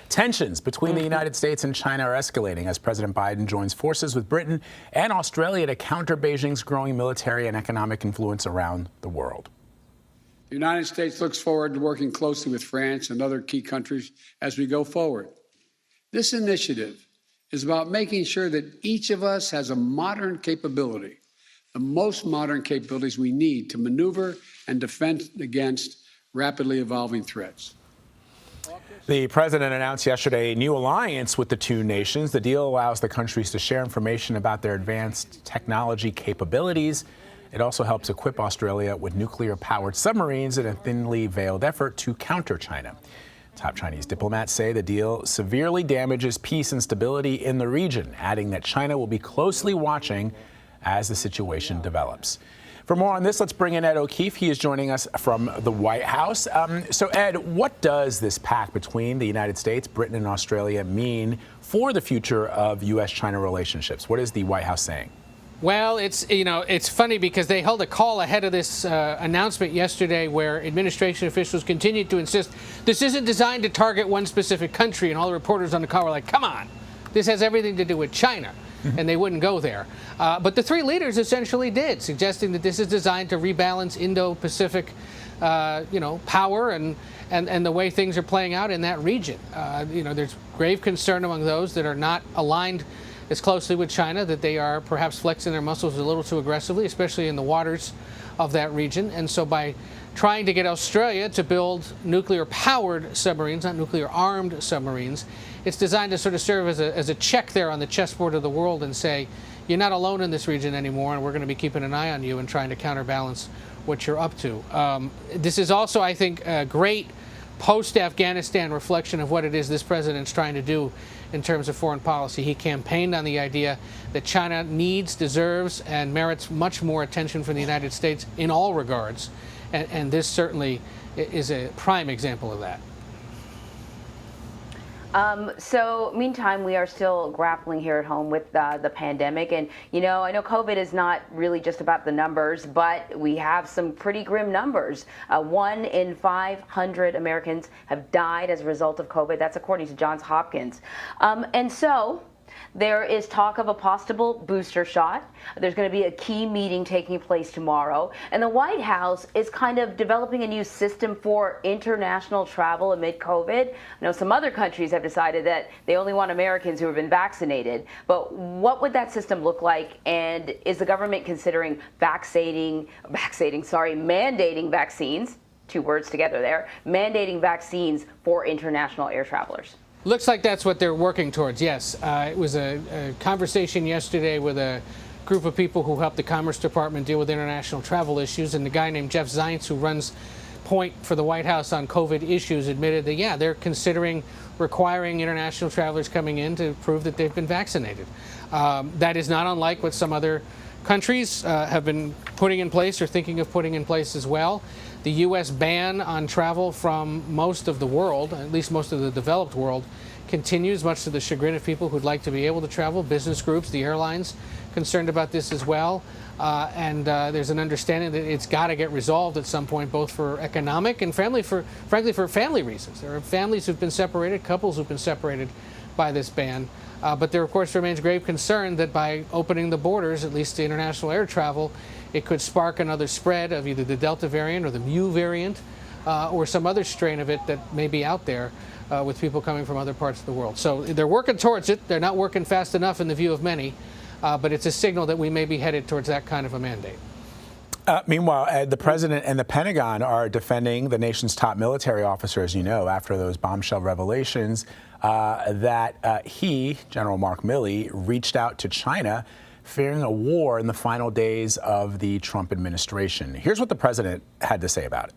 Tensions between the United States and China are escalating as President Biden joins forces with Britain and Australia to counter Beijing's growing military and economic influence around the world. The United States looks forward to working closely with France and other key countries as we go forward. This initiative is about making sure that each of us has a modern capability, the most modern capabilities we need to maneuver and defend against rapidly evolving threats. The president announced yesterday a new alliance with the two nations. The deal allows the countries to share information about their advanced technology capabilities. It also helps equip Australia with nuclear-powered submarines in a thinly veiled effort to counter China. Top Chinese diplomats say the deal severely damages peace and stability in the region, adding that China will be closely watching as the situation develops. For more on this, let's bring in Ed O'Keefe. He is joining us from the White House. So, Ed, what does this pact between the United States, Britain, and Australia mean for the future of U.S. China relationships? What is the White House saying? Well, it's funny because they held a call ahead of this announcement yesterday where administration officials continued to insist this isn't designed to target one specific country, and all the reporters on the call were like, come on, this has everything to do with China. And they wouldn't go there. But the three leaders essentially did, suggesting that this is designed to rebalance Indo-Pacific, power and the way things are playing out in that region. There's grave concern among those that are not aligned as closely with China, that they are perhaps flexing their muscles a little too aggressively, especially in the waters of that region. And so by trying to get Australia to build nuclear-powered submarines, not nuclear-armed submarines, it's designed to sort of serve as a check there on the chessboard of the world and say, you're not alone in this region anymore, and we're going to be keeping an eye on you and trying to counterbalance what you're up to. This is also, I think, a great post-Afghanistan reflection of what it is this president's trying to do in terms of foreign policy. He campaigned on the idea that China needs, deserves, and merits much more attention from the United States in all regards. And this certainly is a prime example of that. So meantime, we are still grappling here at home with the pandemic. And, I know COVID is not really just about the numbers, but we have some pretty grim numbers. 1 in 500 Americans have died as a result of COVID. That's according to Johns Hopkins. And so there is talk of a possible booster shot. There's going to be a key meeting taking place tomorrow. And the White House is kind of developing a new system for international travel amid COVID. I know some other countries have decided that they only want Americans who have been vaccinated. But what would that system look like? And is the government considering mandating vaccines, two words together there, mandating vaccines for international air travelers? Looks like that's what they're working towards, yes. It was a conversation yesterday with a group of people who help the Commerce Department deal with international travel issues, and the guy named Jeff Zients, who runs Point for the White House on COVID issues, admitted that, yeah, they're considering requiring international travelers coming in to prove that they've been vaccinated. That is not unlike what some other countries have been putting in place or thinking of putting in place as well. The U.S. ban on travel from most of the world, at least most of the developed world, continues, much to the chagrin of people who'd like to be able to travel. Business groups, the airlines, concerned about this as well. And there's an understanding that it's got to get resolved at some point, both for economic and frankly for family reasons. There are families who've been separated, couples who've been separated by this ban. But there, of course, remains grave concern that by opening the borders, at least to international air travel, it could spark another spread of either the Delta variant or the Mu variant or some other strain of it that may be out there with people coming from other parts of the world. So they're working towards it. They're not working fast enough in the view of many, but it's a signal that we may be headed towards that kind of a mandate. Meanwhile, Ed, the president and the Pentagon are defending the nation's top military officer, as you know, after those bombshell revelations that he, General Mark Milley, reached out to China fearing a war in the final days of the Trump administration. Here's what the president had to say about it.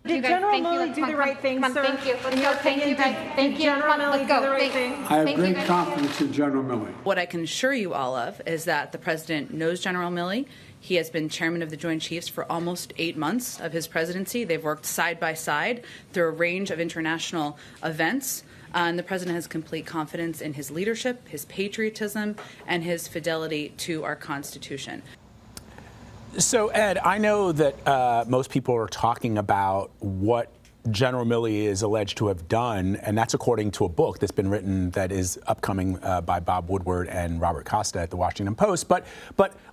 Did General Milley do the right thing, sir? Thank you. Let's go. Thank you. Thank you. General Milley do the right thing? I have great confidence in General Milley. What I can assure you all of is that the president knows General Milley. He has been chairman of the Joint Chiefs for almost 8 months of his presidency. They've worked side by side through a range of international events. And the president has complete confidence in his leadership, his patriotism, and his fidelity to our Constitution. So, Ed, I know that most people are talking about what General Milley is alleged to have done, and that's according to a book that's been written that is upcoming by Bob Woodward and Robert Costa at the Washington Post. But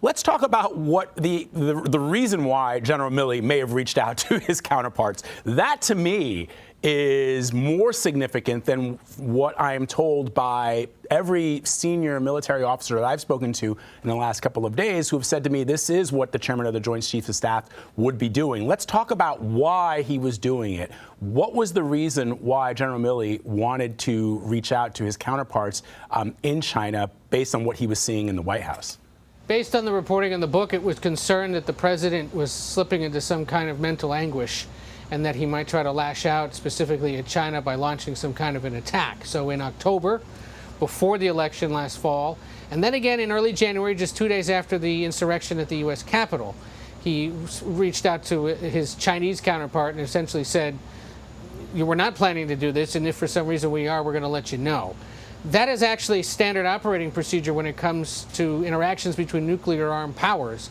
let's talk about what the reason why General Milley may have reached out to his counterparts. That, to me, is more significant than what I am told by every senior military officer that I've spoken to in the last couple of days who have said to me, this is what the chairman of the Joint Chiefs of Staff would be doing. Let's talk about why he was doing it. What was the reason why General Milley wanted to reach out to his counterparts in China based on what he was seeing in the White House? Based on the reporting in the book, it was concerned that the president was slipping into some kind of mental anguish and that he might try to lash out specifically at China by launching some kind of an attack. So in October, before the election last fall, and then again in early January, just 2 days after the insurrection at the U.S. Capitol, he reached out to his Chinese counterpart and essentially said, we're not planning to do this, and if for some reason we are, we're going to let you know. That is actually standard operating procedure when it comes to interactions between nuclear-armed powers.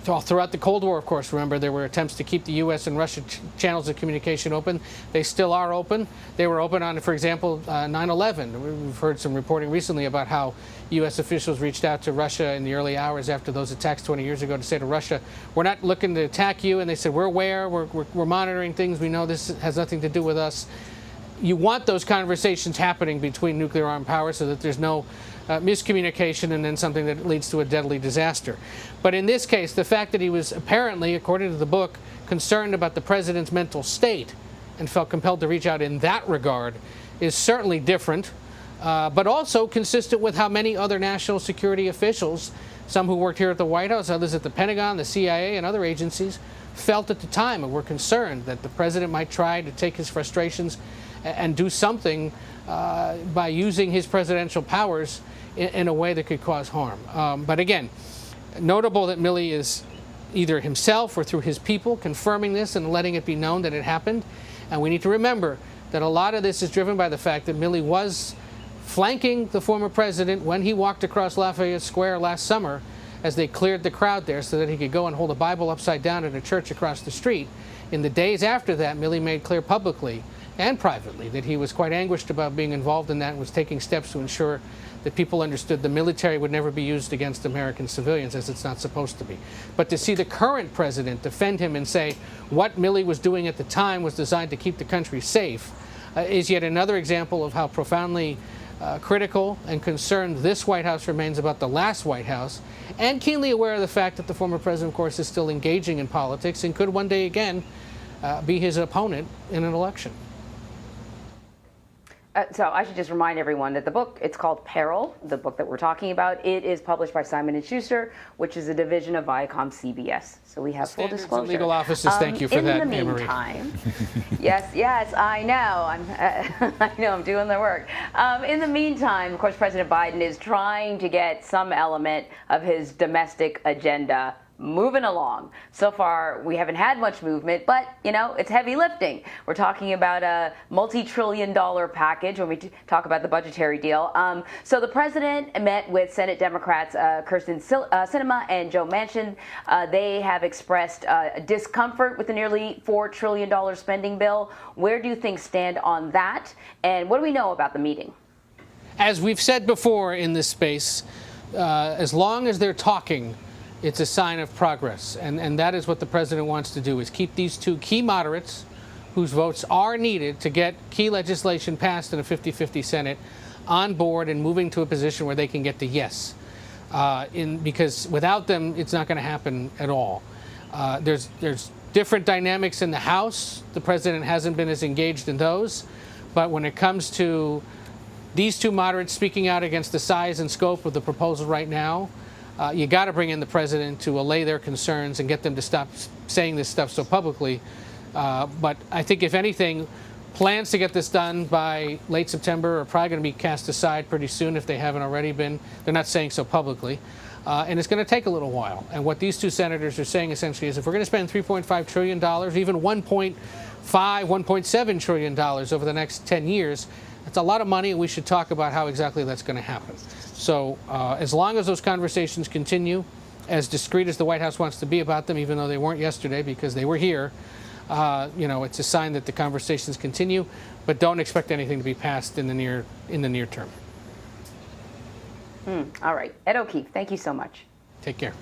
All throughout the Cold War, of course, remember, there were attempts to keep the U.S. and Russia channels of communication open. They still are open. They were open on, for example, 9/11. We've heard some reporting recently about how U.S. officials reached out to Russia in the early hours after those attacks 20 years ago to say to Russia, we're not looking to attack you. And they said, we're aware, we're monitoring things. We know this has nothing to do with us. You want those conversations happening between nuclear-armed powers so that there's no miscommunication and then something that leads to a deadly disaster. But in this case, the fact that he was apparently, according to the book, concerned about the president's mental state and felt compelled to reach out in that regard is certainly different, but also consistent with how many other national security officials, some who worked here at the White House, others at the Pentagon, the CIA, and other agencies, felt at the time and were concerned that the president might try to take his frustrations and do something by using his presidential powers in a way that could cause harm. But again, notable that Milley is either himself or through his people confirming this and letting it be known that it happened. And we need to remember that a lot of this is driven by the fact that Milley was flanking the former president when he walked across Lafayette Square last summer as they cleared the crowd there so that he could go and hold a Bible upside down at a church across the street. In the days after that, Milley made clear publicly and privately that he was quite anguished about being involved in that and was taking steps to ensure that people understood the military would never be used against American civilians, as it's not supposed to be. But to see the current president defend him and say what Milley was doing at the time was designed to keep the country safe is yet another example of how profoundly critical and concerned this White House remains about the last White House, and keenly aware of the fact that the former president, of course, is still engaging in politics and could one day again be his opponent in an election. So I should just remind everyone that the book, it's called Peril, the book that we're talking about. It is published by Simon & Schuster, which is a division of Viacom CBS. So we have full disclosure. Legal offices, thank you for that, In the meantime, yes, I know. I know, I'm doing the work. In the meantime, of course, President Biden is trying to get some element of his domestic agenda moving along. So far, we haven't had much movement, but, you know, it's heavy lifting. We're talking about a multi-trillion-dollar package when we talk about the budgetary deal. So the president met with Senate Democrats Kirsten Sinema and Joe Manchin. They have expressed discomfort with the nearly $4 trillion spending bill. Where do things stand on that? And what do we know about the meeting? As we've said before in this space, as long as they're talking, it's a sign of progress, and that is what the president wants to do, is keep these two key moderates whose votes are needed to get key legislation passed in a 50-50 Senate on board and moving to a position where they can get the yes. Because without them, it's not going to happen at all. There's different dynamics in the House. The president hasn't been as engaged in those. But when it comes to these two moderates speaking out against the size and scope of the proposal right now, you got to bring in the president to allay their concerns and get them to stop saying this stuff so publicly. But I think, if anything, plans to get this done by late September are probably going to be cast aside pretty soon if they haven't already been. They're not saying so publicly. And it's going to take a little while. And what these two senators are saying essentially is if we're going to spend $3.5 trillion, even $1.5, $1.7 trillion over the next 10 years, that's a lot of money, and we should talk about how exactly that's going to happen. So as long as those conversations continue, as discreet as the White House wants to be about them, even though they weren't yesterday because they were here, it's a sign that the conversations continue, but don't expect anything to be passed in the near term. All right. Ed O'Keefe, thank you so much. Take care.